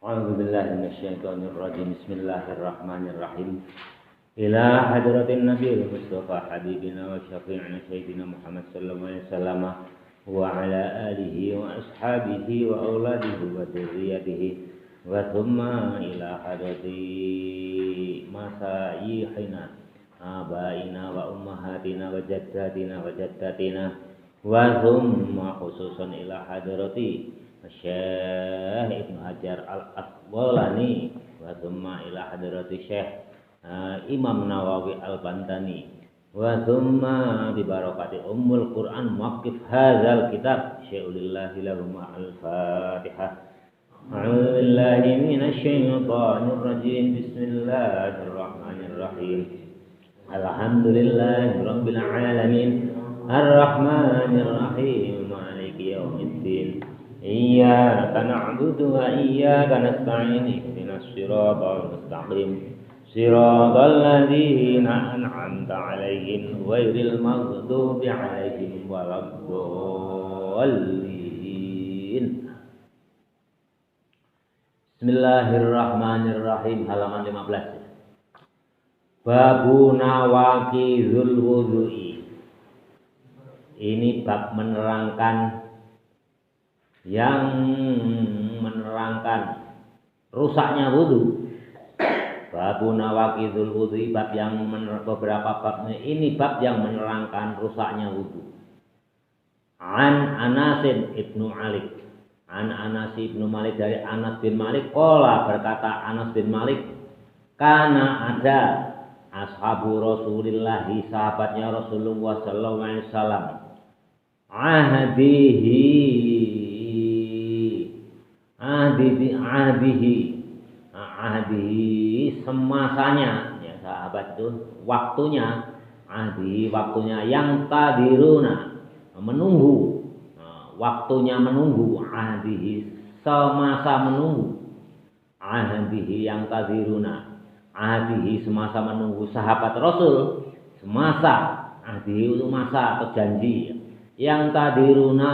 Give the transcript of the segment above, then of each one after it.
A'udzu billahi minasyaitonir rajim. Bismillahirrahmanirrahim. Ila hadratin nabiyil mustafa habibina wa syafi'ina sayyidina Muhammad sallallahu alaihi wasallam wa ala alihi wa ashabihi wa auladihi wa dzurriyyatihi wa thumma ila hadrati masayihina abaina wa ummahatina wa jaddatina wa jaddatina wa thumma khususan ila hadrati Syekh Ibnu Hajar Al-Asqalani wa thumma ila hadrati Syekh Imam Nawawi Al-Bantani wa thumma bi barakati Ummul Quran muwaqqif hadzal kitab syai'ulillahi lahum al-Fatihah. A'udzu billahi minasy syaithanir rajim. Bismillahirrahmanirrahim. Alhamdulillahi rabbil alamin. Ar-Rahmanir Rahim. Maliki yaumiddin. Iyyaka na'budu wa iyyaka nasta'in. Ihdinas siratal mustaqim. Siratal ladzina an'amta 'alaihim ghairil maghdubi 'alaihim waladdallin. Bismillahirrahmanirrahim. Halaman 15. Babu nawaqizul wudu'i. Ini bab menerangkan rusaknya wudu. Babu nawaqizul wudu, bab yang beberapa babnya ini bab yang menerangkan rusaknya wudu. An Anas ibnu Malik. An Anas ibnu Malik, dari Anas bin Malik qala, berkata Anas bin Malik, kana ada ashabu Rasulillah, sahabatnya Rasulullah sallallahu alaihi wasallam, ahdihi semasanya, ya sahabat itu waktunya, waktunya yang tadiruna menunggu, waktunya menunggu, ahdihi semasa menunggu, ahdihi yang tadiruna, ahdihi semasa menunggu sahabat Rasul, semasa ahdihi itu masa atau janji, yang tadiruna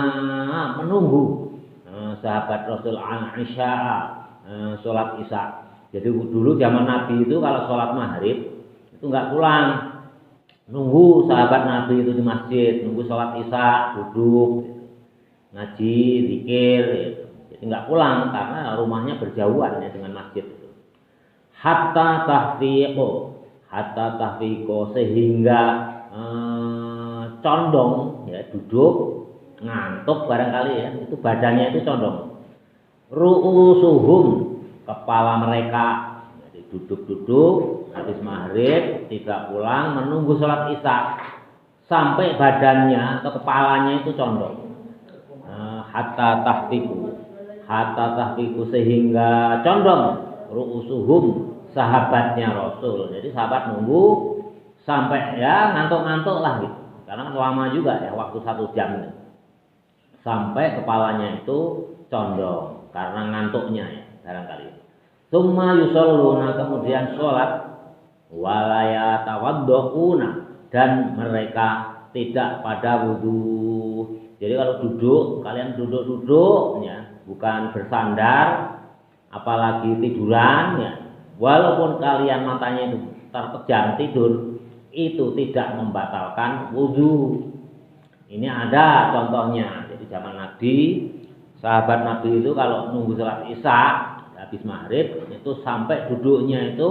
menunggu sahabat Rasul Isya, sholat Isya. Jadi dulu zaman Nabi itu kalau sholat maghrib itu nggak pulang, nunggu sahabat Nabi itu di masjid, nunggu sholat Isya, duduk ngaji, zikir, gitu. Jadi nggak pulang karena rumahnya berjauhan ya dengan masjid itu. Hatta tahfiqo sehingga condong, ya duduk ngantuk barangkali ya, itu badannya itu condong. Ru'usuhum, kepala mereka, jadi duduk-duduk habis maghrib tidak pulang menunggu sholat Isya sampai badannya atau kepalanya itu condong. Hatta tahfiqu sehingga condong, ru'usuhum sahabatnya Rasul. Jadi sahabat nunggu sampai ya ngantuk-ngantuk lah gitu, karena lama juga ya, waktu 1 jam sampai kepalanya itu condong karena ngantuknya ya barangkali. Tsumma yusalluna, kemudian sholat, walaya tawadduuna, dan mereka tidak pada wudu. Jadi kalau duduk, kalian duduk-duduk ya, bukan bersandar, apalagi tiduran ya. Walaupun kalian matanya itu terpejam tidur, itu tidak membatalkan wudu. Ini ada contohnya. Jadi zaman Nabi, sahabat Nabi itu kalau nunggu sholat Isya habis maghrib itu sampai duduknya itu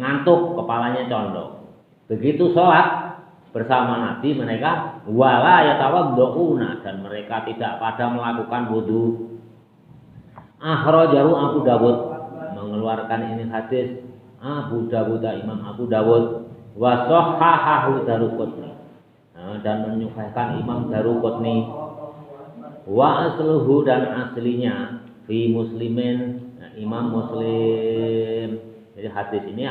ngantuk, kepalanya condong. Begitu sholat bersama Nabi, mereka wala yatawadduuna, dan mereka tidak pada melakukan wudu. Akhrajahu Abu Dawud, mengeluarkan ini hadis Abu Dawud, Imam Abu Dawud, wa sahhahahu Daruqutni, dan menyahihkan Imam Daruqutni, wa asluhu, dan aslinya fi Muslimin, Imam Muslim. Jadi hadis ini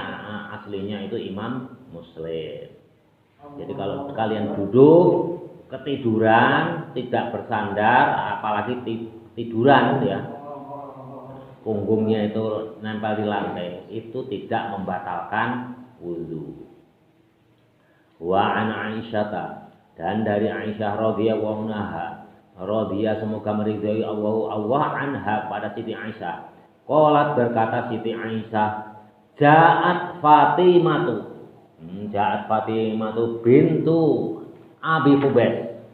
aslinya itu Imam Muslim. Jadi kalau kalian duduk ketiduran, tidak bersandar, apalagi tiduran ya, punggungnya itu nempel di lantai, itu tidak membatalkan wudu. Wa an Aisyah, dan dari Aisyah radhiyallahu anha, radhiya semoga meridhai Allah anha pada Siti Aisyah, Qalat berkata Siti Aisyah, Ja'at Fatimatu. Ja'at Fatimatu bintu Abi Hubais.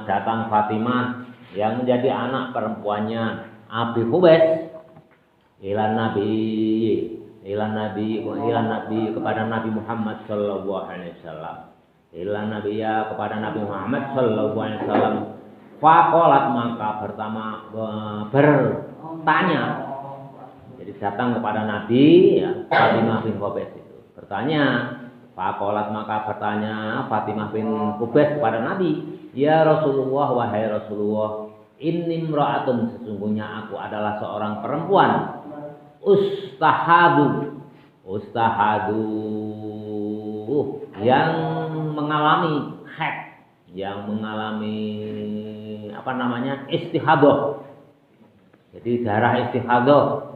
Datang Fatimah yang menjadi anak perempuannya Abi Hubais ilan nabi kepada Nabi Muhammad sallallahu alaihi wasallam. Ilan nabi ya kepada Nabi Muhammad sallallahu alaihi wasallam. Faqalat maka bertanya. Jadi datang kepada Nabi ya, Fatimah bin Hubais itu bertanya. Faqalat maka bertanya Fatimah bin Hubais kepada Nabi, ya Rasulullah, wahai Rasulullah, inni imra'atun, sesungguhnya aku adalah seorang perempuan ustahadu yang mengalami haid, yang mengalami istihadah. Jadi darah istihadah.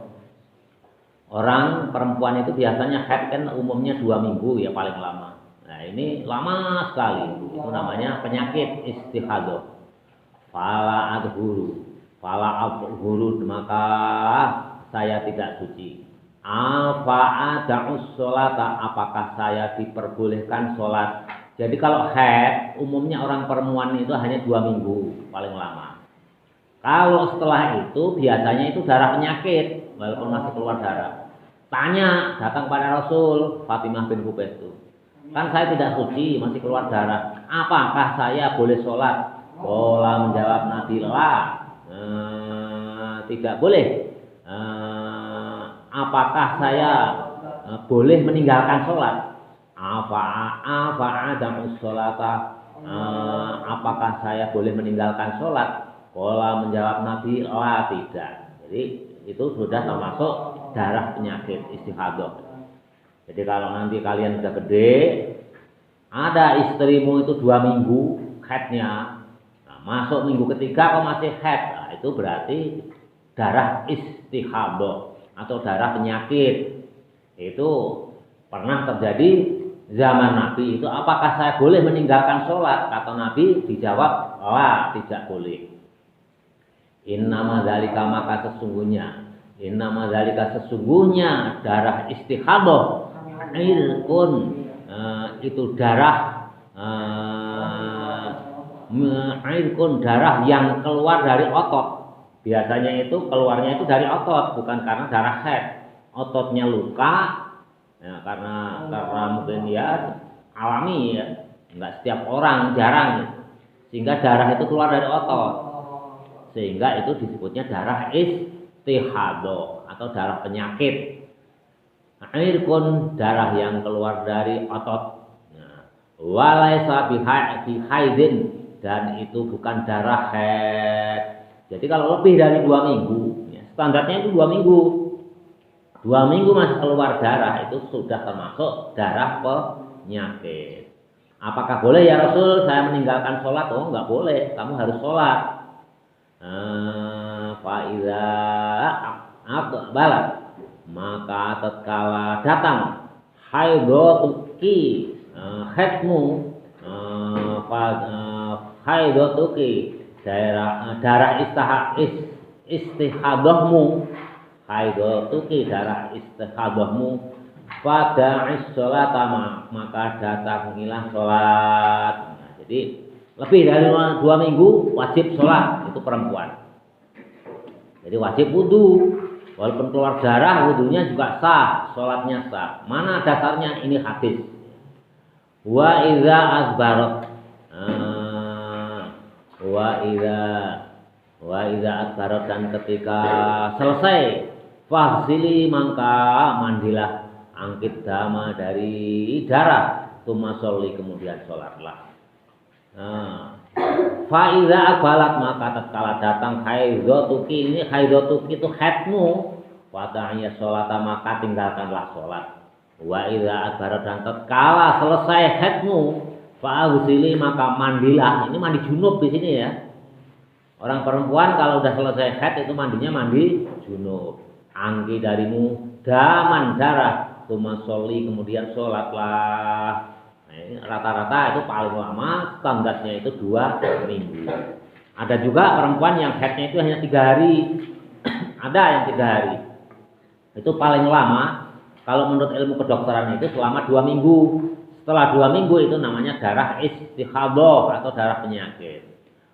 Orang perempuan itu biasanya haid kan umumnya 2 minggu ya paling lama. Nah ini lama sekali. Itu namanya penyakit istihadah. Fala adhuru maka saya tidak suci. Afa'ada'us sholata, apakah saya diperbolehkan sholat? Jadi kalau haid umumnya orang perempuan itu hanya 2 minggu paling lama. Kalau setelah itu biasanya itu darah penyakit walaupun masih keluar darah. Tanya, datang pada Rasul, Fatimah bin Hubais itu. Kan saya tidak suci, masih keluar darah. Apakah saya boleh sholat? Qala menjawab Nabi, tidak boleh. Apakah saya boleh meninggalkan sholat? Afa'adamus sholata, apakah saya boleh meninggalkan sholat? Qala menjawab Nabi, tidak. Jadi itu sudah termasuk darah penyakit istihadah. Jadi kalau nanti kalian sudah gede, ada istrimu itu 2 minggu haidnya, masuk minggu ketiga kok masih haid, itu berarti darah istihadah atau darah penyakit. Itu pernah terjadi zaman Nabi itu. Apakah saya boleh meninggalkan sholat? Kata Nabi, dijawab, tidak boleh. Innama dzalika maka sesungguhnya darah istihadah irqun, itu darah darah yang keluar dari otot. Biasanya itu keluarnya itu dari otot, bukan karena darah haid. Ototnya luka ya, karena mungkin ya alami ya, enggak setiap orang, jarang, sehingga darah itu keluar dari otot, sehingga itu disebutnya darah istihadah atau darah penyakit. Irqun darah yang keluar dari otot. Walaisa bihaidin, dan itu bukan darah haid. Jadi kalau lebih dari 2 minggu, ya, standarnya itu 2 minggu. 2 minggu masih keluar darah, itu sudah termasuk darah penyakit. Apakah boleh ya Rasul saya meninggalkan sholat? Oh enggak boleh, kamu harus sholat. Fa'idha aqbalat, maka tatkala datang haidatuki, haidmu, haidatuki, darah istihadahmu, haidatuki darah istihadahmu, fada'is sholata, maka datangilah sholat. Jadi lebih dari 2 minggu wajib sholat, itu perempuan. Jadi wajib wudu, walaupun keluar darah wudunya juga sah, sholatnya sah. Mana dasarnya? Ini hadis. Wa idza azbarat, wa idza azbarat, dan ketika selesai fahsili maka mandilah, angkit dama dari darah, tsumma sholli kemudian sholatlah. Faiza akbalat, maka tatkala datang haidatuki, ini haidatuki itu haidmu, fata'iyya sholata, maka tinggalkanlah sholat. Wa idza akbarat, dan tatkala selesai haidmu, fa'aghsili, maka mandilah. Ini mandi junub di sini ya. Orang perempuan kalau udah selesai haid itu mandinya mandi junub. Angki darimu daman darah, tsumma sholli kemudian sholatlah. Rata-rata itu paling lama standarnya itu 2 minggu. Ada juga perempuan yang haidnya itu hanya 3 hari. Ada yang 3 hari. Itu paling lama kalau menurut ilmu kedokteran itu selama 2 minggu. Setelah 2 minggu itu namanya darah istihadhah atau darah penyakit.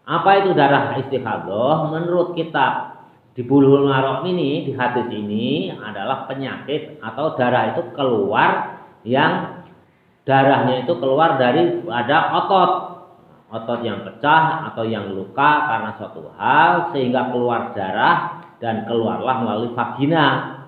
Apa itu darah istihadhah? Menurut kitab di Bulughul Maram ini, di hadis ini adalah penyakit atau darah itu keluar yang darahnya itu keluar dari ada otot yang pecah atau yang luka karena suatu hal sehingga keluar darah dan keluarlah melalui vagina.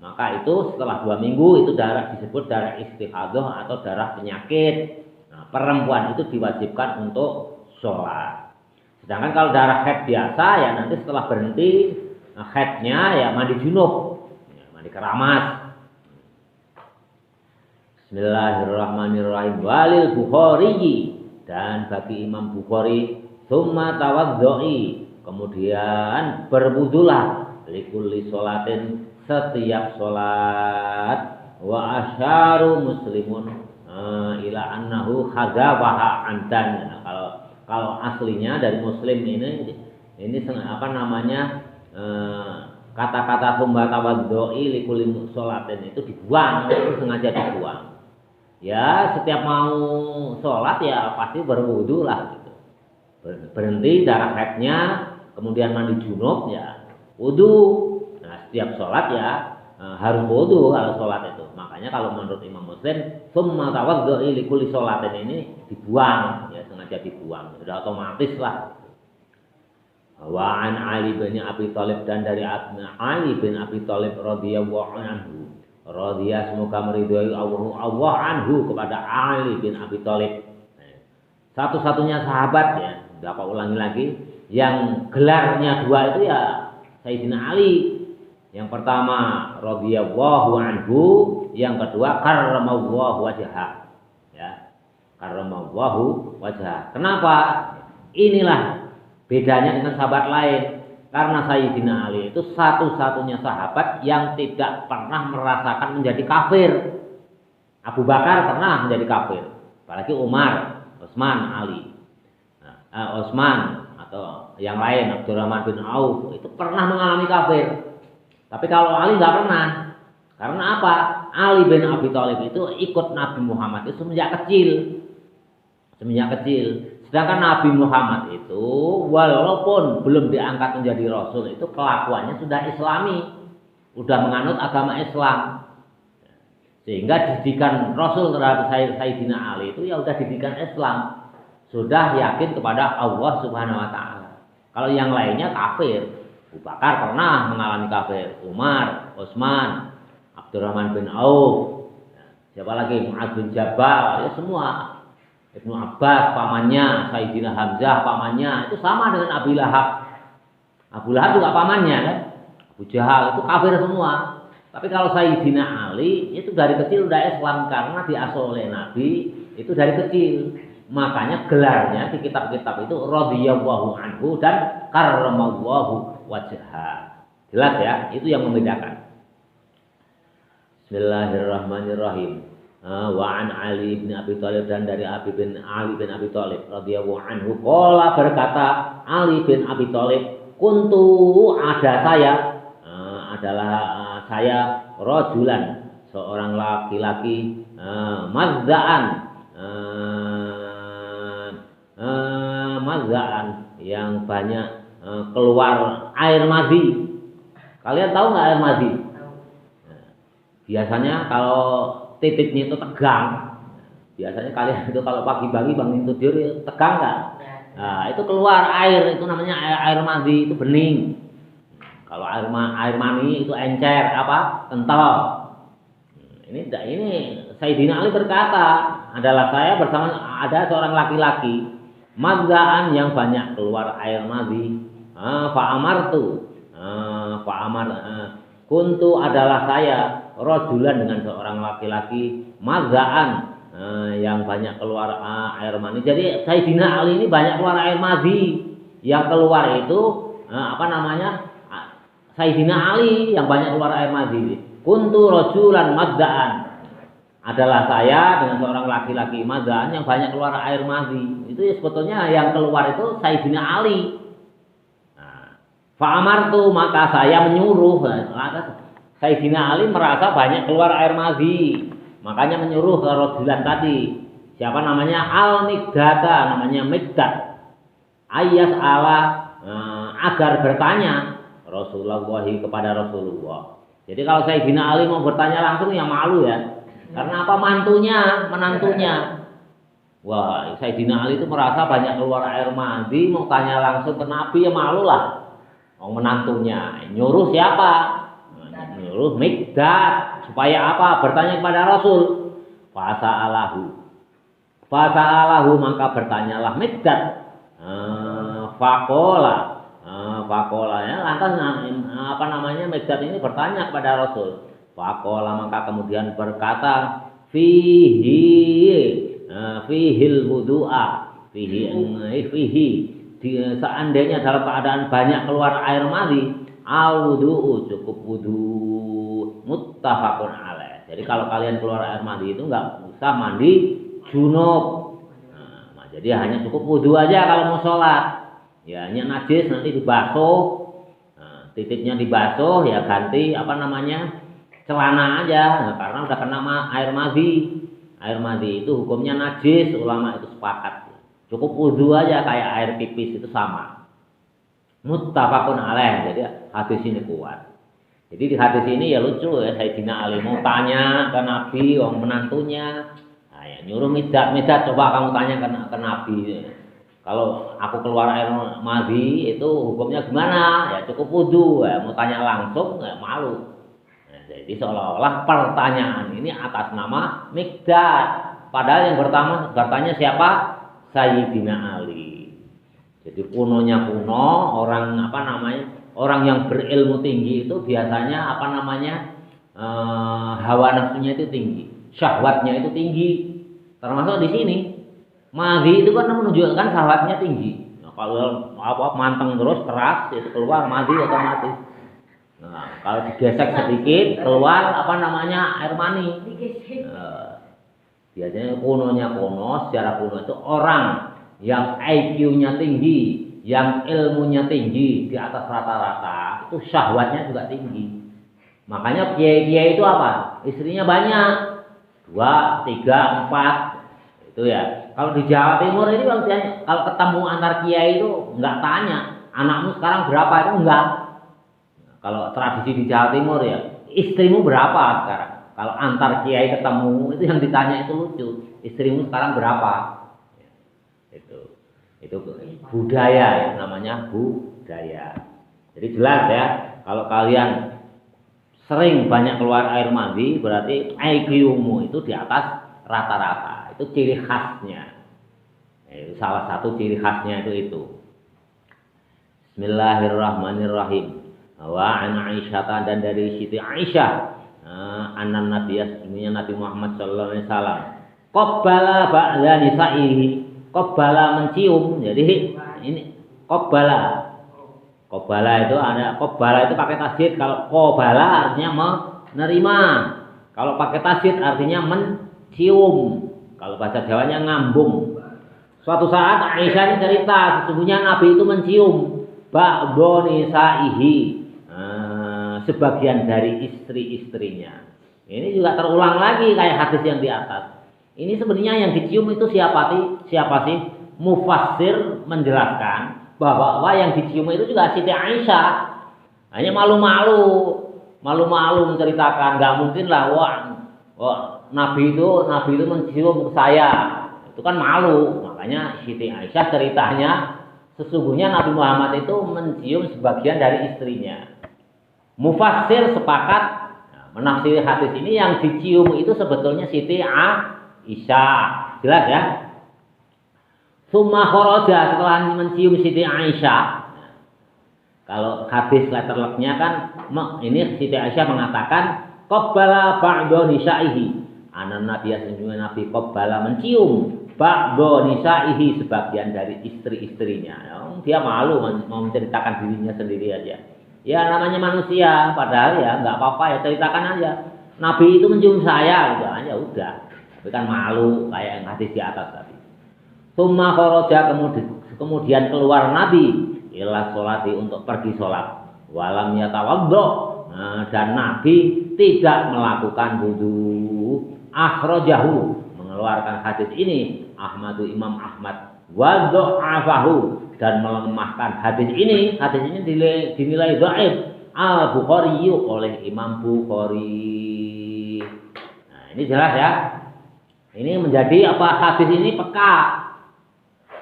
Maka itu setelah 2 minggu itu darah disebut darah istihadhah atau darah penyakit. Nah, perempuan itu diwajibkan untuk sholat. Sedangkan kalau darah haid biasa ya nanti setelah berhenti haidnya ya mandi junub, ya, mandi keramas. Bismillahirrahmanirrahim. Walil Bukhari, dan bagi Imam Bukhari, summa tawaddu'i, kemudian berwudulah likulli sholatin, setiap sholat, wa asyaru muslimun ila annahu khadzabaha antan. Kalau aslinya dari Muslim ini apa namanya, kata-kata summa tawaddu'i likulli sholatin itu dibuang, itu sengaja dibuang. Ya setiap mau sholat ya pasti berwudu lah gitu. Berhenti darah haidnya, kemudian mandi junub ya wudu. Nah setiap sholat ya harus wudu kalau sholat itu. Makanya kalau menurut Imam Muslim, summa tawaddu'i likulli sholatin ini dibuang, ya sengaja dibuang, sudah otomatis lah. Wa an Ali bin Abi Thalib, dan dari Ali bin Abi Thalib radhiyallahu anhu, radhiya semoga meridhai Allah anhu, kepada Ali bin Abi Thalib, satu-satunya sahabat ya, Bapak ulangi lagi, yang gelarnya 2 itu ya Sayyidina Ali. Yang pertama radhiyallahu anhu, yang kedua karramallahu wajhah, ya karramallahu wajhah. Kenapa? Inilah bedanya dengan sahabat lain. Karena Sayyidina Ali itu satu-satunya sahabat yang tidak pernah merasakan menjadi kafir. Abu Bakar pernah menjadi kafir, apalagi Umar, Utsman, Ali. Utsman atau yang lain, Abdurrahman bin Auf itu pernah mengalami kafir. Tapi kalau Ali nggak pernah. Karena apa? Ali bin Abi Thalib itu ikut Nabi Muhammad itu semenjak kecil. Sedangkan Nabi Muhammad itu walaupun belum diangkat menjadi Rasul, itu kelakuannya sudah Islami, sudah menganut agama Islam. Sehingga didikan Rasul terhadap Sayyidina Ali itu ya sudah didikan Islam, sudah yakin kepada Allah Subhanahu Wa Taala. Kalau yang lainnya kafir. Abu Bakar pernah mengalami kafir, Umar, Utsman, Abdurrahman bin Auf, siapa lagi, Mu'adz bin Jabal, ya semua. Ibnu Abbas pamannya, Sayyidina Hamzah pamannya, itu sama dengan Abu Lahab. Abu Lahab juga pamannya kan, Abu Jahal, itu kafir semua. Tapi kalau Sayyidina Ali itu dari kecil udah Islam karena diasuh oleh Nabi itu dari kecil. Makanya gelarnya di kitab-kitab itu radhiyallahu anhu dan karramallahu wajhah. Jelas ya, itu yang membedakan. Bismillahirrahmanirrahim. Wa an Ali bin Abi Thalib, dan dari Ali bin Abi Thalib radhiyallahu anhu, qala, berkata Ali bin Abi Thalib, kuntu, ada saya, adalah saya, rajulan, seorang laki-laki, mazzaan, yang banyak keluar air madhi. Kalian tahu nggak air madhi? Biasanya kalau titiknya itu tegang, biasanya kalian itu kalau pagi-pagi bangun tidur tegang nggak? Nah itu keluar air, itu namanya air madhi, itu bening. Kalau air mani itu encer, apa? Kental. Ini Sayyidina Ali berkata, adalah saya bersama ada seorang laki-laki, mazzaan, yang banyak keluar air madhi. Kuntu, adalah saya, rajulan, dengan seorang laki-laki, mazzaan, yang banyak keluar air mani. Jadi Sayyidina Ali ini banyak keluar air madhi. Yang keluar itu Sayyidina Ali yang banyak keluar air madhi. Kuntu rajulan mazzaan, adalah saya dengan seorang laki-laki mazzaan yang banyak keluar air madhi. Itu ya sebetulnya yang keluar itu Sayyidina Ali. Fa'amartu, maka saya menyuruh. Sayyidina Ali merasa banyak keluar air madhi, makanya menyuruh ke rojulan tadi. Siapa namanya? Al-Mikdata, namanya Mikdat. Ayas Allah agar bertanya Rasulullah kepada Rasulullah. Jadi kalau Sayyidina Ali mau bertanya langsung ya malu ya. Karena apa? Menantunya. Wah, Sayyidina Ali itu merasa banyak keluar air mandi, mau tanya langsung ke Nabi ya malu lah. Mau menantunya. Nyuruh siapa? Nyuruh Mikdad. Supaya apa? Bertanya kepada Rasul. Fasa'alahu maka bertanyalah Mikdad. Fakola ya. Lantas apa namanya? Mikdad ini bertanya kepada Rasul. Fakola maka kemudian berkata fihil wudu'a fihi seandainya dalam keadaan banyak keluar air mani al wudu'u cukup wudu muttafaqun alaih. Jadi kalau kalian keluar air mani itu enggak usah mandi junub. Nah, jadi hanya cukup wudu aja kalau mau sholat. Ya hanya najis nanti dibasuh. Nah, titiknya dibasuh ya ganti apa namanya? Celana aja. Nah, karena udah kena air mani. Air mandi itu hukumnya najis, ulama itu sepakat. Cukup wudu aja kayak air pipis itu sama. Muttafaqun alaih. Jadi hadis ini kuat. Jadi di hadis ini ya lucu ya, Sayyidina Ali mau tanya ke Nabi, orang menantunya. Nah, ya, nyuruh Mikdad coba kamu tanya ke Nabi. Kalau aku keluar air mandi itu hukumnya gimana? Ya cukup wudu. Ya, mau tanya langsung ya malu. Jadi seolah-olah pertanyaan ini atas nama Mikdad. Padahal yang pertama bertanya siapa? Sayyidina Ali. Jadi kunonya kuno, orang apa namanya? Orang yang berilmu tinggi itu biasanya apa namanya? Hawa nafsunya itu tinggi, syahwatnya itu tinggi. Termasuk di sini. Madhi itu kan menunjukkan syahwatnya tinggi. Nah, kalau apa manteng terus keras itu keluar madhi otomatis. Nah, kalau digesek sedikit keluar apa namanya air mani. Biasanya kunonya kuno, secara kuno itu orang yang IQ-nya tinggi, yang ilmunya tinggi di atas rata-rata, itu syahwatnya juga tinggi. Makanya kiai-kiai itu apa? Istrinya banyak, 2, 3, 4, itu ya. Kalau di Jawa Timur ini kalau ketemu antar kiai itu nggak tanya anakmu sekarang berapa, itu enggak. Kalau tradisi di Jawa Timur ya, istrimu berapa sekarang? Kalau antar kiai ketemu itu yang ditanya itu lucu. Istrimu sekarang berapa? Itu budaya ya, namanya budaya. Jadi jelas ya, kalau kalian sering banyak keluar air mandi berarti IQ-mu itu di atas rata-rata. Itu ciri khasnya. Itu salah satu ciri khasnya itu. Bismillahirrahmanirrahim. Wa an Aisyah dan dari Siti Aisyah anan Nabi sesungguhnya Nabi Muhammad sallallahu alaihi wasallam qabbala ba'da nisa'ihi. Qabbala mencium. Jadi ini qabbala itu ada qabbala itu pakai tasydid. Kalau qabbala artinya menerima. Kalau pakai tasydid artinya mencium. Kalau bahasa Jawanya ngambung. Suatu saat Aisyah ini cerita sesungguhnya Nabi itu mencium ba'da nisa'ihi, sebagian dari istri-istrinya. Ini juga terulang lagi kayak hadis yang di atas. Ini sebenarnya yang dicium itu siapa sih? Mufassir menjelaskan bahwa yang dicium itu juga Siti Aisyah. Hanya malu-malu menceritakan, nggak mungkin lah wah Nabi itu mencium saya. Itu kan malu. Makanya Siti Aisyah ceritanya sesungguhnya Nabi Muhammad itu mencium sebagian dari istrinya. Mufassir sepakat menafsiri hadis ini yang dicium itu sebetulnya Siti Aisyah. Jelas ya? Summa kharaja setelah mencium Siti Aisyah. Kalau hadis letter luck-nya kan ini Siti Aisyah mengatakan qabbala ba'da nisaihi. Anan Nabi sesungguhnya Nabi qabbala mencium ba'da nisaihi sebagian dari istri-istrinya. Dia malu mau menceritakan dirinya sendiri aja. Ya namanya manusia, padahal ya nggak apa-apa ya ceritakan aja. Nabi itu mencium saya, gitu aja udah. Tapi kan malu kayak yang hadis di atas tadi. Summa kharaja kemudian keluar Nabi ila sholati untuk pergi sholat. Walam yatawaddo dan Nabi tidak melakukan wudu. Akhrajahu, mengeluarkan hadis ini Ahmadu, Imam Ahmad, wa dha'afahu, dan melemahkan hadis ini. Hadis ini dinilai dhaif Al-Bukhari oleh Imam Bukhari. Nah, ini jelas ya. Ini menjadi apa, hadis ini peka.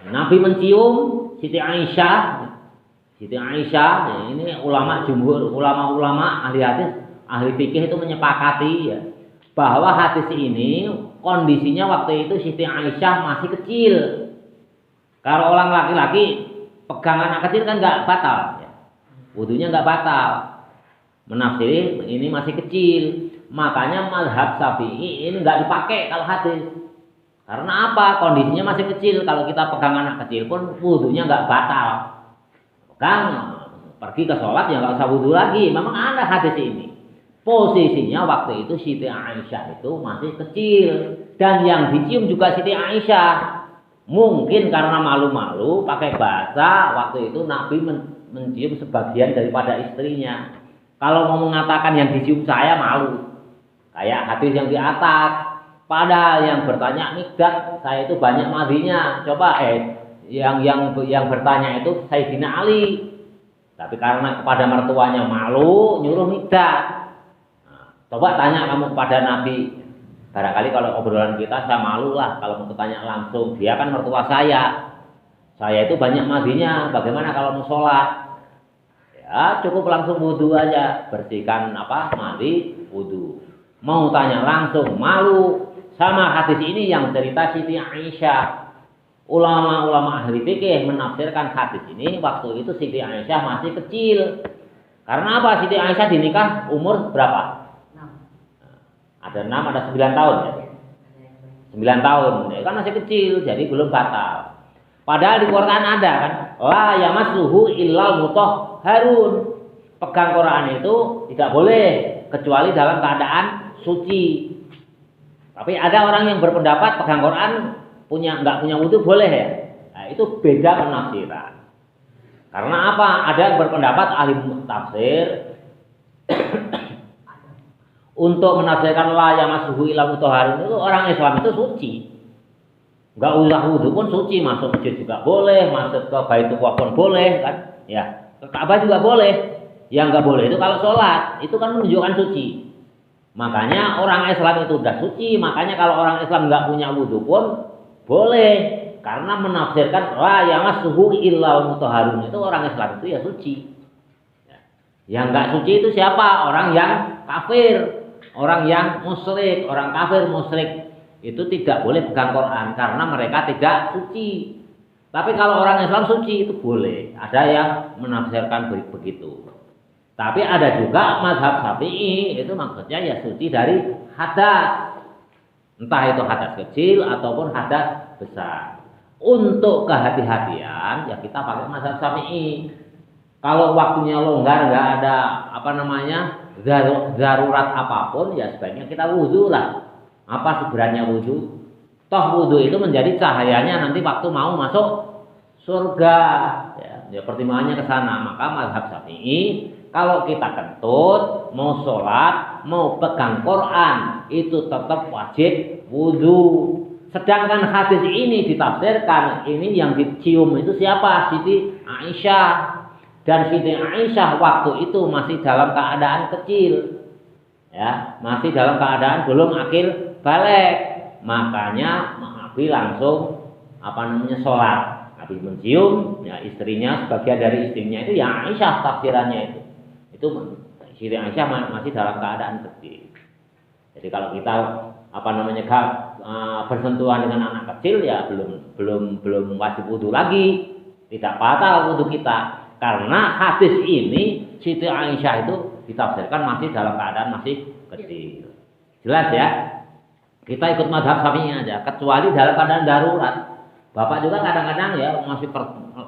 Nabi mencium Siti Aisyah. Siti Aisyah, ini ulama jumhur, ulama-ulama ahli hadis, ahli fikih itu menyepakati ya, bahwa hadis ini kondisinya waktu itu Siti Aisyah masih kecil. Kalau orang laki-laki pegang anak kecil kan nggak batal, ya. Wudunya nggak batal. Menafsiri ini masih kecil. Makanya mazhab Syafi'i ini nggak dipakai kalau hadis. Karena apa? Kondisinya masih kecil. Kalau kita pegang anak kecil pun wudunya nggak batal. Kan pergi ke sholat ya nggak usah wudu lagi. Memang ada hadis ini. Posisinya waktu itu Siti Aisyah itu masih kecil. Dan yang dicium juga Siti Aisyah. Mungkin karena malu-malu pakai bahasa waktu itu Nabi mencium sebagian daripada istrinya. Kalau mau mengatakan yang dicium saya malu. Kayak hadis yang di atas, padahal yang bertanya Mikdad, saya itu banyak madinya. Coba yang bertanya itu Sayyidina Ali. Tapi karena kepada mertuanya malu, nyuruh Mikdad. Nah, coba tanya kamu kepada Nabi. Barangkali kalau obrolan kita saya malu lah kalau mau tanya langsung. Dia kan mertua saya. Saya itu banyak madinya. Bagaimana kalau mau sholat? Ya cukup langsung wudu aja, bersihkan mandi, wudu. Mau tanya langsung malu. Sama hadis ini yang cerita Siti Aisyah. Ulama-ulama ahli fikih menafsirkan hadis ini waktu itu Siti Aisyah masih kecil. Karena apa? Siti Aisyah dinikah umur berapa? 6. Ada 6, ada 9 tahun ya. 9 tahun. Ya kan masih kecil, jadi belum batal. Padahal di Quran ada kan, la yamassuhu illal mutahharun. Pegang Quran itu tidak boleh kecuali dalam keadaan suci. Tapi ada orang yang berpendapat pegang Quran nggak punya wudu boleh ya. Nah, itu beda penafsiran. Karena apa? Ada yang berpendapat ahli tafsir untuk menafsirkan la yamassuhu illal mutahharun itu orang Islam itu suci. Nggak usah wudu pun suci, masuk masjid juga boleh, masuk ke Baitullah pun boleh kan? Ya, ke Ka'bah juga boleh. Yang nggak boleh itu kalau sholat, itu kan menunjukkan suci. Makanya orang Islam itu udah suci, makanya kalau orang Islam nggak punya wudu pun boleh, karena menafsirkan la yamassuhu illal mutahharun itu orang Islam itu ya suci. Yang nggak suci itu siapa? Orang yang kafir, orang yang musyrik, orang kafir musyrik itu tidak boleh pegang Quran karena mereka tidak suci. Tapi kalau orang Islam suci itu boleh. Ada yang menafsirkan begitu. Tapi ada juga mazhab Syafi'i itu maksudnya ya suci dari hadas. Entah itu hadas kecil ataupun hadas besar. Untuk kehati-hatian ya kita pakai mazhab Syafi'i. Kalau waktunya longgar nggak ada darurat apapun ya sebaiknya kita wudu lah. Apa sebenarnya wudu? Toh wudu itu menjadi cahayanya nanti waktu mau masuk surga. Ya pertimbangannya ke sana. Maka mazhab Syafi'i kalau kita kentut, mau sholat, mau pegang Quran itu tetap wajib wudu. Sedangkan hadis ini ditafsirkan, ini yang dicium itu siapa? Siti Aisyah. Dan Siti Aisyah waktu itu masih dalam keadaan kecil. Ya, masih dalam keadaan belum akil balik. Makanya Nabi langsung sholat. Nabi mencium ya istrinya, sebagian dari istrinya itu ya Aisyah tafsirannya itu. Itu Siti Aisyah masih dalam keadaan kecil. Jadi kalau kita bersentuhan dengan anak kecil ya belum wajib wudu lagi, tidak batal wudu kita. Karena hadis ini Siti Aisyah itu ditafsirkan masih dalam keadaan masih kecil. Jelas ya? Kita ikut mazhab Syafi'i aja, kecuali dalam keadaan darurat. Bapak juga kadang-kadang ya masih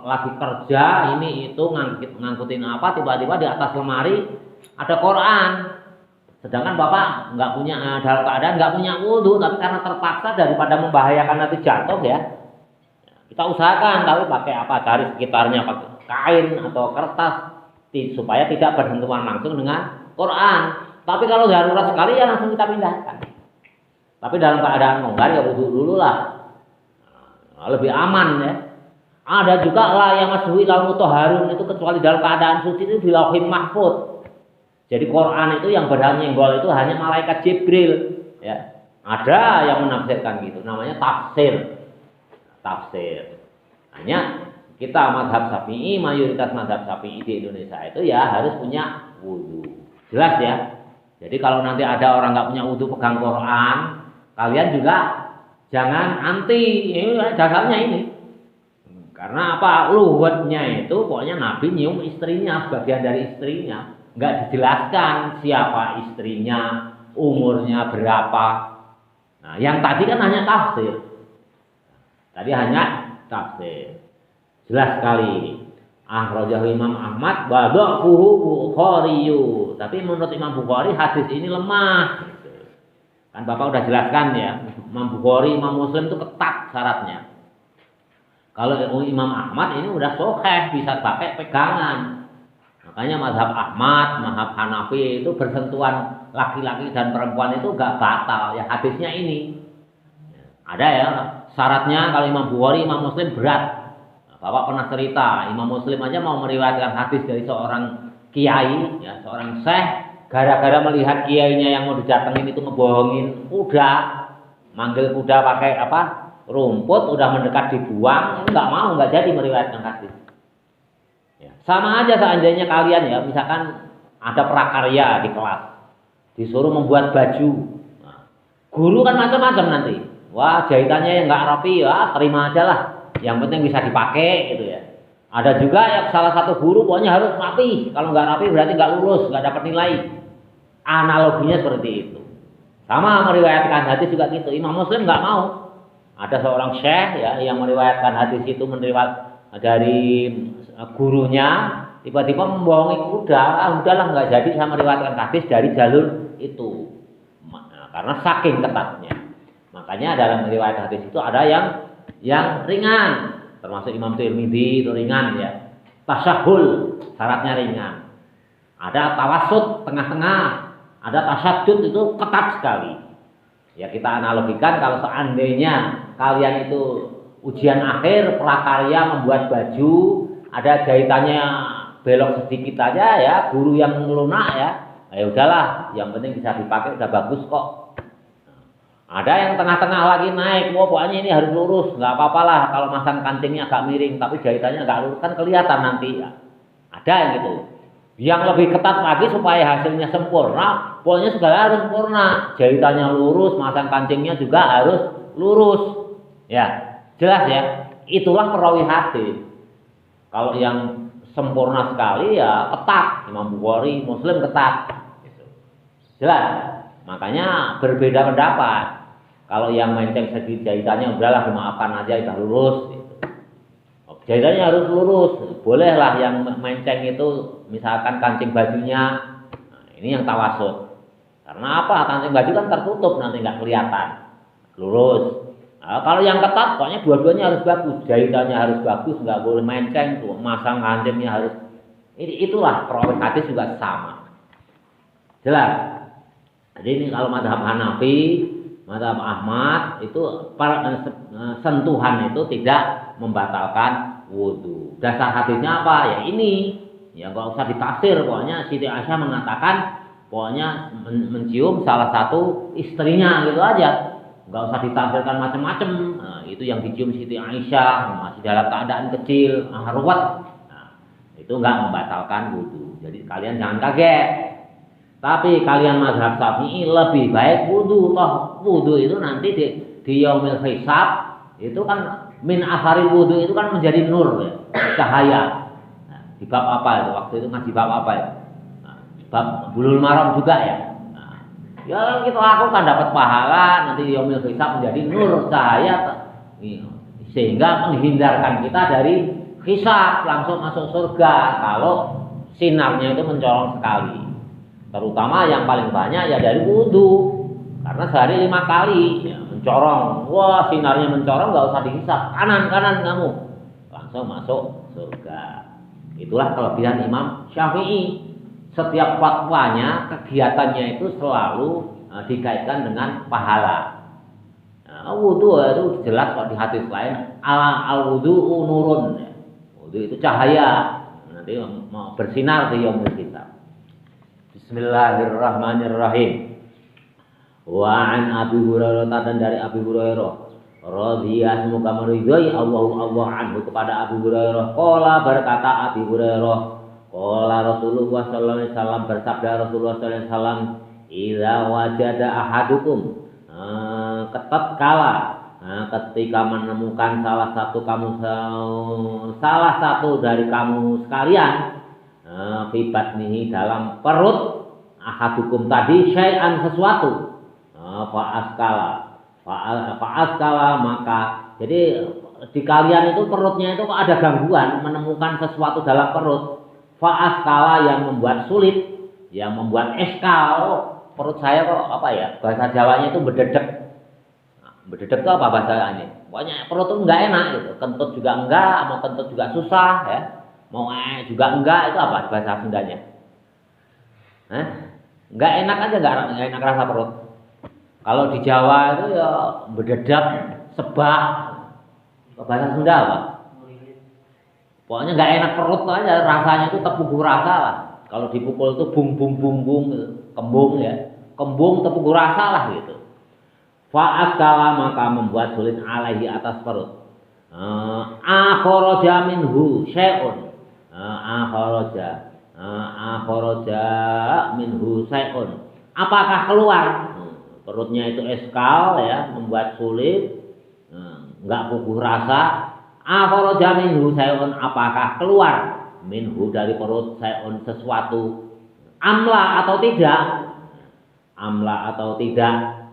lagi kerja ini itu ngangkutin apa, tiba-tiba di atas lemari ada Quran. Sedangkan Bapak nggak punya dalam keadaan nggak punya wudu, tapi karena terpaksa daripada membahayakan nanti jatuh ya, kita usahakan tapi pakai apa, cari sekitarnya pakai kain atau kertas supaya tidak bersentuhan langsung dengan Quran. Tapi kalau darurat sekali ya langsung kita pindahkan. Tapi dalam keadaan longgar ya wudu dulu lah. Lebih aman ya. Ada juga la yang masui ila mutahharun itu kecuali dalam keadaan suci itu di Lauhil Mahfuz. Jadi Quran itu yang berani nyenggol itu hanya malaikat Jibril ya. Ada yang menafsirkan gitu, namanya tafsir. Tafsir. Hanya kita mazhab Syafi'i, mayoritas mazhab Syafi'i di Indonesia itu ya harus punya wudu. Jelas ya. Jadi kalau nanti ada orang nggak punya wudu pegang Quran, kalian juga jangan anti. Ini dasarnya ini. Karena apa? Luwetnya itu pokoknya Nabi nyium istrinya, sebagian dari istrinya. Nggak dijelaskan siapa istrinya, umurnya berapa. Nah, yang tadi kan hanya tafsir. Tadi hanya tafsir. Jelas sekali. Akhrajahu Imam Ahmad wa dha'fuhu Bukhari. Tapi menurut Imam Bukhari hadis ini lemah. Kan Bapak udah jelaskan ya, Imam Bukhari, Imam Muslim itu ketat syaratnya. Kalau Imam Ahmad ini udah sahih, bisa pakai pegangan. Makanya mazhab Ahmad, mazhab Hanafi itu bersentuhan laki-laki dan perempuan itu gak batal. Ya hadisnya ini. Ada ya syaratnya kalau Imam Bukhari, Imam Muslim berat. Bapak pernah cerita, Imam Muslim aja mau meriwayatkan hadis dari seorang kiai, ya, seorang syekh, gara-gara melihat kiainya yang mau didatengin itu ngebohongin kuda, manggil kuda pakai apa? Rumput, udah mendekat dibuang, nggak mau, nggak jadi meriwayatkan hadis. Ya, sama aja seandainya kalian ya, misalkan ada prakarya di kelas, disuruh membuat baju, nah, guru kan macam-macam nanti. Wah, jahitannya yang nggak rapi, ya terima aja lah. Yang penting bisa dipakai gitu ya. Ada juga yang salah satu guru pokoknya harus rapi. Kalau nggak rapi berarti nggak lulus, nggak dapat nilai. Analoginya seperti itu. Sama meriwayatkan hadis juga gitu. Imam Muslim nggak mau. Ada seorang syekh ya yang meriwayatkan hadis itu dari gurunya, tiba-tiba membohongi kuda. Udahlah nggak jadi saya meriwayatkan hadis dari jalur itu. Nah, karena saking ketatnya. Makanya dalam riwayat hadis itu ada yang ringan, termasuk Imam Tirmidzi itu ringan ya. Tasyahul syaratnya ringan. Ada tawasud tengah-tengah, ada tasyadud itu ketat sekali. Ya kita analogikan kalau seandainya kalian itu ujian akhir prakarya membuat baju, ada jahitannya belok sedikit aja ya, guru yang lunak ya. Ya udahlah, yang penting bisa dipakai udah bagus kok. Ada yang tengah-tengah lagi naik, wah pokoknya ini harus lurus, nggak apa-apalah kalau masang kancingnya agak miring, tapi jahitannya nggak lurus kan kelihatan nanti. Ya. Ada yang gitu. Yang lebih ketat lagi supaya hasilnya sempurna, pokoknya segala harus sempurna, jahitannya lurus, masang kancingnya juga harus lurus. Ya, jelas ya. Itulah perawi hadis. Kalau yang sempurna sekali ya ketat, Imam Bukhari, Muslim ketat. Jelas. Makanya berbeda pendapat. Kalau yang menceng sedikit jahitannya udahlah dimaafkan aja udah lurus gitu. Jahitannya harus lurus. Bolehlah yang menceng itu misalkan kancing bajunya. Nah, ini yang tawasud. Karena apa? Kancing baju kan tertutup nanti nggak kelihatan. Lurus. Nah, kalau yang ketat pokoknya dua-duanya harus bagus. Jahitannya harus bagus, nggak boleh menceng tuh. Masang kancingnya harus. Itulah perawi hadis juga sama. Jelas. Jadi ini kalau mazhab Hanafi, mazhab Ahmad itu sentuhan itu tidak membatalkan wudu. Dasar hadisnya apa? Ya ini, ya nggak usah ditafsir. Pokoknya Siti Aisyah mengatakan, pokoknya mencium salah satu istrinya gitu aja. Nggak usah ditafsirkan macam-macam. Nah, itu yang dicium Siti Aisyah masih dalam keadaan kecil, ruwet. Nah, itu nggak membatalkan wudu. Jadi kalian jangan kaget. Tapi kalian mazhab Syafi'i lebih baik wudu. Toh wudu itu nanti di yaumil hisab itu kan min asari wudu itu kan menjadi nur ya, cahaya. Nah, di bab apa itu? Waktu itu ngaji bab apa ya? Nah, bab bulul maram juga ya. Nah, ya kita lakukan dapat pahala nanti di yaumil hisab menjadi nur cahaya sehingga menghindarkan kita dari hisab langsung masuk surga kalau sinarnya itu mencorong sekali. Terutama yang paling banyak ya dari wudu. Karena sehari 5 kali ya, mencorong. Wah sinarnya mencorong nggak usah dihisap. Kanan kamu. Langsung masuk surga. Itulah kelebihan Imam Syafi'i. setiap fatwanya, kegiatannya itu selalu dikaitkan dengan pahala. Wudhu itu jelas kok di hadis lain, al-wudhu nurun. Wudhu itu cahaya, nanti mau bersinar di yaumul hisab. Bismillahirrahmanirrahim. Wa an Abi Hurairah, dan dari Abi Hurairah radhiyallahu semoga meridhai Allah anhu kepada Abi Hurairah. Qala berkata Abi Hurairah, qala Rasulullah sallallahu alaihi wasallam, bersabda Rasulullah sallallahu alaihi wasallam, idza wajada ahadukum, ketika menemukan salah satu dari kamu sekalian, fi batnihi dalam perut ahadukum tadi syai'an sesuatu, fa'askala maka jadi di kalian itu perutnya itu kok ada gangguan, menemukan sesuatu dalam perut, fa'askala yang membuat sulit, yang membuat eskal. Perut saya kok apa ya, bahasa Jawanya itu bededek. Bededek itu apa bahasanya? Pokoknya perut itu enggak enak gitu. Kentut juga enggak, mau kentut juga susah ya. Mau juga enggak, itu apa bahasa Sundanya? Enggak enak aja, enggak enak rasa perut. Kalau di Jawa itu ya bededek, sebak. Bahasa Sunda apa? Pokoknya enggak enak perut aja, rasanya itu tepung rasa lah. Kalau dipukul itu bung gitu. Kembung ya, kembung tepung rasa lah gitu. Fa'askala maka membuat sulit alaihi atas perut. Akharaja minhu syai'un. Akharaja minhu syai'un. Apakah keluar? Perutnya itu eskal ya, membuat sulit, enggak puguh rasa. Akharaja minhu syai'un, apakah keluar minhu dari perut syai'un sesuatu? Amla atau tidak? Amla atau tidak?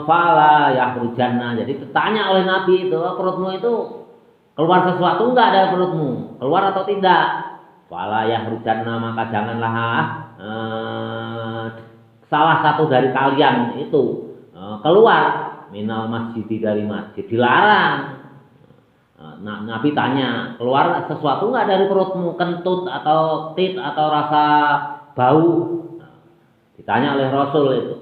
Fala yakhrujanna. Jadi ditanya oleh Nabi itu, perutmu itu keluar sesuatu enggak dari perutmu? Keluar atau tidak? Fala yakhrujanna, maka janganlah salah satu dari kalian itu keluar minal masjid, dari masjid. Dilarang. Nabi tanya, keluar sesuatu enggak dari perutmu, kentut atau tit atau rasa bau? Ditanya oleh Rasul itu.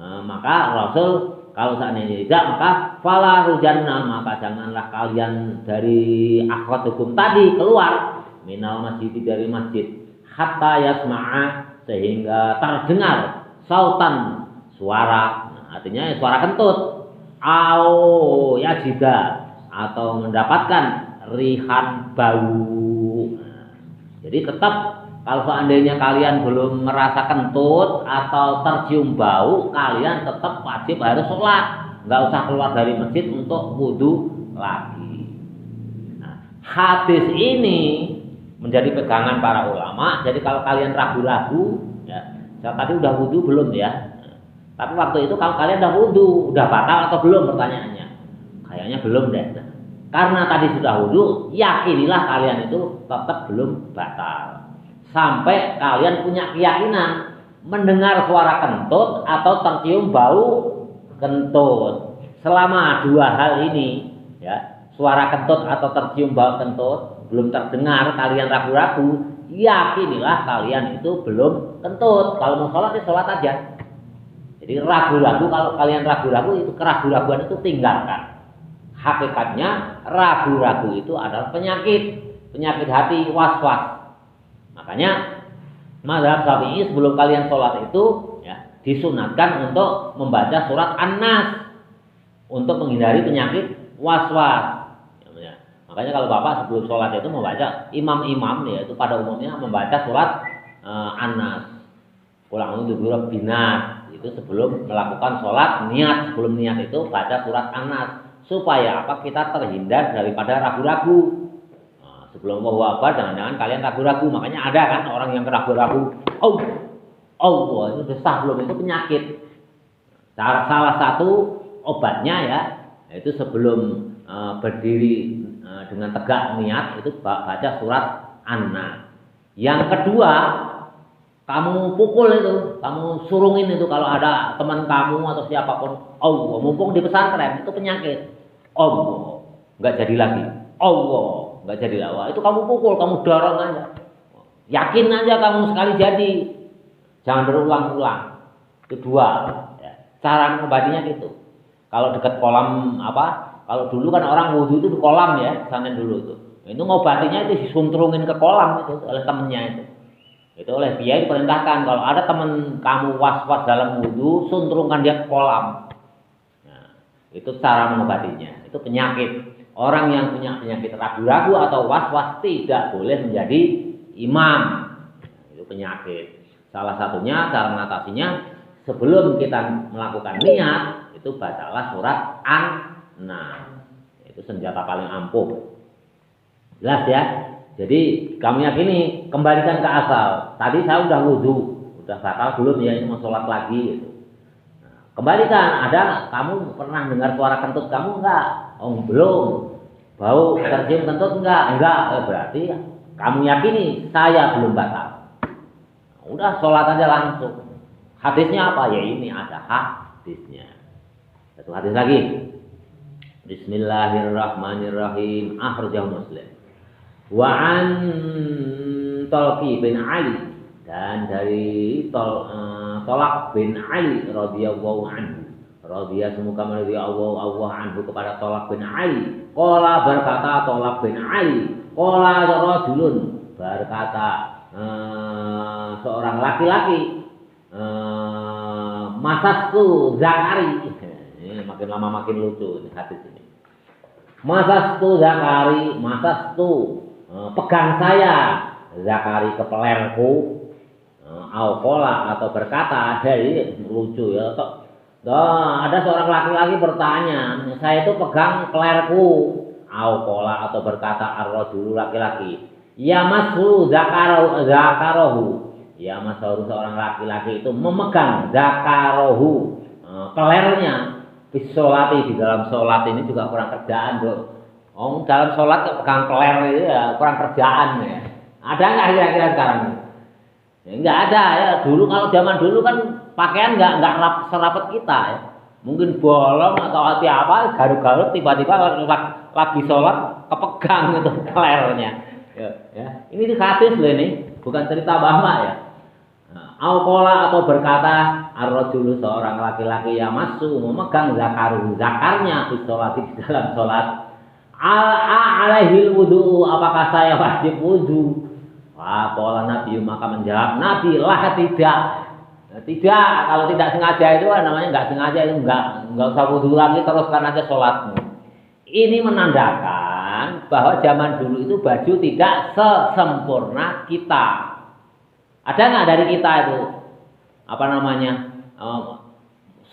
Maka Rasul kalau seandainya tidak, maka fala rujanna, maka janganlah kalian dari akhwatukum tadi keluar minal masjid, dari masjid, hatta yasma'a, sehingga terdengar sautan, suara. Artinya suara kentut, au yajida, atau mendapatkan rihan bau. Jadi tetap kalau seandainya kalian belum merasa kentut atau tercium bau, kalian tetap wajib harus sholat, nggak usah keluar dari masjid untuk wudhu lagi. Hadis ini menjadi pegangan para ulama. Jadi kalau kalian ragu-ragu, ya, saya tadi udah wudhu belum ya? Tapi waktu itu kalau kalian udah wudhu, udah batal atau belum pertanyaannya? Kayaknya belum deh. Karena tadi sudah wudhu, yakinilah kalian itu tetap belum batal. Sampai kalian punya keyakinan mendengar suara kentut atau tercium bau kentut. Selama dua hal ini, ya, suara kentut atau tercium bau kentut belum terdengar, kalian ragu-ragu, yakinilah kalian itu belum kentut. Kalau mau sholat, ya sholat aja. Jadi ragu-ragu, kalau kalian ragu-ragu, itu keraguan-raguan itu tinggalkan. Hakikatnya ragu-ragu itu adalah penyakit hati, was-was. Makanya mazhab Syafi'i sebelum kalian sholat itu ya disunatkan untuk membaca surat An-Nas untuk menghindari penyakit was-was. Ya, makanya kalau bapak sebelum sholat itu membaca, imam-imam ya itu pada umumnya membaca surat An-Nas. Qul a'udzu birabbin nas, itu sebelum melakukan sholat, sebelum niat itu baca surat An-Nas. Supaya apa? Kita terhindar daripada ragu-ragu. Sebelum Allahu Akbar, jangan-jangan kalian ragu-ragu. Makanya ada kan orang yang ragu-ragu. Allah itu susah belum, itu penyakit. Salah satu obatnya ya, itu sebelum berdiri dengan tegak niat itu baca surat An-Nas. Yang kedua, kamu pukul itu, kamu surungin itu kalau ada teman kamu atau siapapun. Allah, mumpung di pesantren itu penyakit. Allah, nggak jadi lagi. Allah, nggak jadi lagi. Itu kamu pukul, kamu dorong aja. Yakin aja kamu sekali jadi, jangan berulang-ulang. Kedua, ya, cara mengobatinya gitu. Kalau dekat kolam apa? Kalau dulu kan orang wudhu itu di kolam ya, sana dulu itu. Itu ngobatinya itu disuntrungin ke kolam itu oleh temennya itu. Itu oleh dia diperintahkan kalau ada teman kamu was-was dalam wudhu, suntrungkan dia ke kolam. Nah, itu cara mengobatinya. Itu penyakit. Orang yang punya penyakit ragu-ragu atau was-was tidak boleh menjadi imam. Itu penyakit. Salah satunya cara mengatasinya sebelum kita melakukan niat itu bacalah surat An-Nas. Itu senjata paling ampuh. Jelas ya. Jadi kamu yakini kembalikan ke asal. Tadi saya udah wudhu, udah batal belum ya ini mau sholat lagi gitu. Nah, kembalikan. Ada kamu pernah dengar suara kentut kamu enggak? Oh belum. Bau tercium kentut enggak? Enggak. Berarti kamu yakini saya belum batal. Udah sholat aja langsung. Hadisnya apa? Ya ini ada hadisnya. Satu hadis lagi. Bismillahirrahmanirrahim. Akhrajahu Muslim. Wa an Talqi bin Ali, dan dari Tolak bin Ali radhiyallahu anhu. Radhiya semoga meridhai Allah anhu kepada Tolak bin Ali. Qala berkata Tolak bin Ali, qala rajulun, berkata seorang laki-laki, masastu Zakari. Ini makin lama makin lucu ini hadis ini. Masastu Zakari, masastu pegang saya Zakari ke pelerku, aukola atau berkata, jadi lucu ya. Ada seorang laki-laki bertanya, saya itu pegang pelerku, aukola atau berkata ar-rajulu laki-laki, ya masu zakarohu, ya masu seorang laki-laki itu memegang zakarohu, pelernya, bisolati di dalam sholat ini juga kurang kerjaan bro. Oh, dalam sholat pegang peler itu ya kurang kerjaan ya. Ada nggak kira-kira sekarang? Ya, nggak ada ya. Dulu kalau zaman dulu kan pakaian nggak serapet kita ya. Mungkin bolong atau apa garuk-garuk tiba-tiba lagi sholat kepegang itu pelernya. Ya. Ini di hadis loh ini, bukan cerita bahma ya. Aukola atau berkata ar-rajulu seorang laki-laki yang masuk memegang zakarnya di sholat di dalam sholat. Alaihil wudu, apakah saya wajib wudu? Wah, pola Nabi maka menjawab Nabi lah tidak. Tidak, kalau tidak sengaja itu namanya nggak sengaja, itu nggak usah wudu lagi, teruskan aja sholatmu. Ini menandakan bahwa zaman dulu itu baju tidak sesempurna kita. Ada nggak dari kita itu apa namanya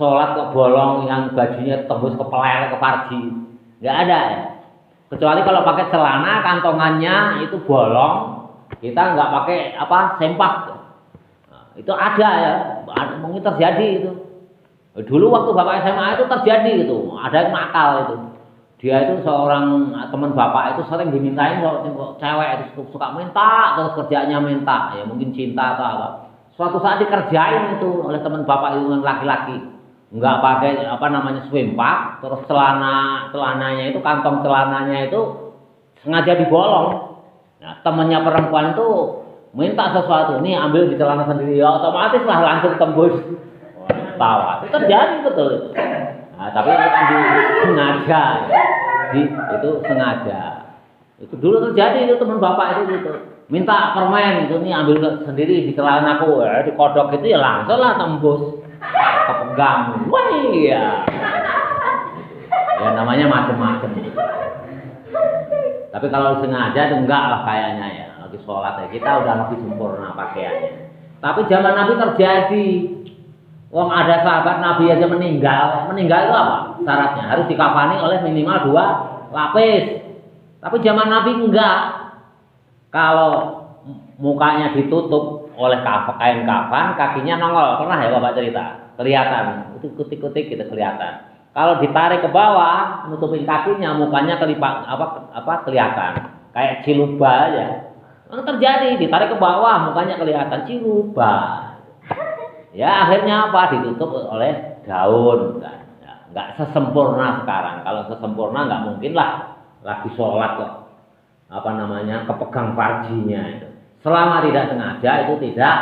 sholat kok bolong yang bajunya tembus ke peler ke parji? Nggak ada ya. Kecuali kalau pakai celana kantongannya itu bolong, kita nggak pakai apa sempak. Nah, itu ada ya, mungkin terjadi itu. Dulu waktu bapak SMA itu terjadi itu, ada yang nakal itu. Dia itu seorang teman bapak itu sering dimintain cewek itu suka minta terus kerjanya minta, ya mungkin cinta atau apa. Suatu saat dikerjain itu oleh teman bapak itu yang laki-laki. Enggak pakai apa namanya swimpak, terus celananya itu kantong celananya itu sengaja dibolong. Nah, temannya perempuan itu minta sesuatu, nih ambil di celana sendiri, ya otomatis lah langsung tembus. Tawa, itu terjadi betul itu. Nah, tapi itu kan sengaja, itu sengaja. Itu dulu terjadi itu teman bapak itu gitu. Minta permen itu nih ambil sendiri di celanaku, ya, dikodok itu ya langsung lah tembus. Kepegang, wah iya. Ya namanya macam-macam. Tapi kalau sengaja itu enggak lah kayaknya ya. Lagi sholat ya kita udah lebih sempurna pakaiannya. Tapi zaman Nabi terjadi. Wong ada sahabat Nabi aja meninggal. Meninggal itu apa? Syaratnya harus dikafani oleh minimal 2 lapis. Tapi zaman Nabi enggak. Kalau mukanya ditutup oleh kain kafan, kakinya nongol. Pernah ya Bapak cerita? Kelihatan. Itu kutik-kutik gitu kelihatan. Kalau ditarik ke bawah, nutupin kakinya, mukanya kelihatan. Kayak ciluba aja. Itu terjadi, ditarik ke bawah, mukanya kelihatan ciluba. Ya akhirnya apa? Ditutup oleh daun. Nggak sesempurna sekarang. Kalau sesempurna nggak mungkin lah lagi sholat kok. Apa namanya kepegang farjinya itu. Selama tidak sengaja itu tidak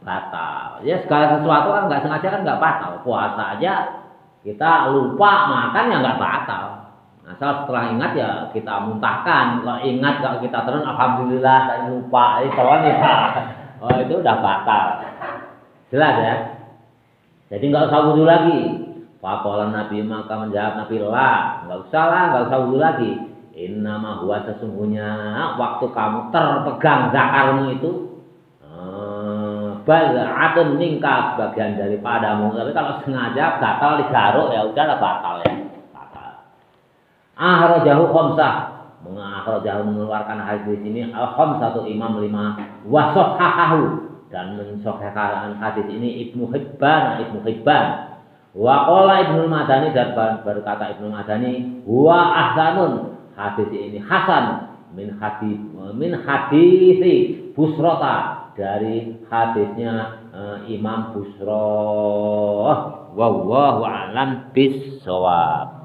batal. Ya segala sesuatu kan nggak sengaja kan nggak batal. Puasa aja kita lupa makan ya nggak batal. Asal setelah ingat ya kita muntahkan. Kalau ingat kalau kita terus alhamdulillah saya lupa itu ya. Oh itu udah batal. Jelas ya. Jadi nggak usah wudu lagi. Faqala Nabi maka menjawab Nabi lah, nggak usah wudu lagi. Innama huwa sesungguhnya waktu kamu terpegang zakarmu itu bal'atun minka sebagian daripadamu. Tapi kalau sengaja batal digaruk ya udahlah batal ya. Batal. Akhrajahu khamsah. Akhrajahu mengeluarkan hadis ini al-khamsatu imam 5 wa sahahahu dan mensahihkan hadis ini Ibnu Hibban. Wa qala Ibnu Madani dan berkata Ibnu Madani huwa ahsanun. Hadis ini hasan min hadisi Busrota dari hadisnya Imam Busroh. Wallahu a'lam bis shawab.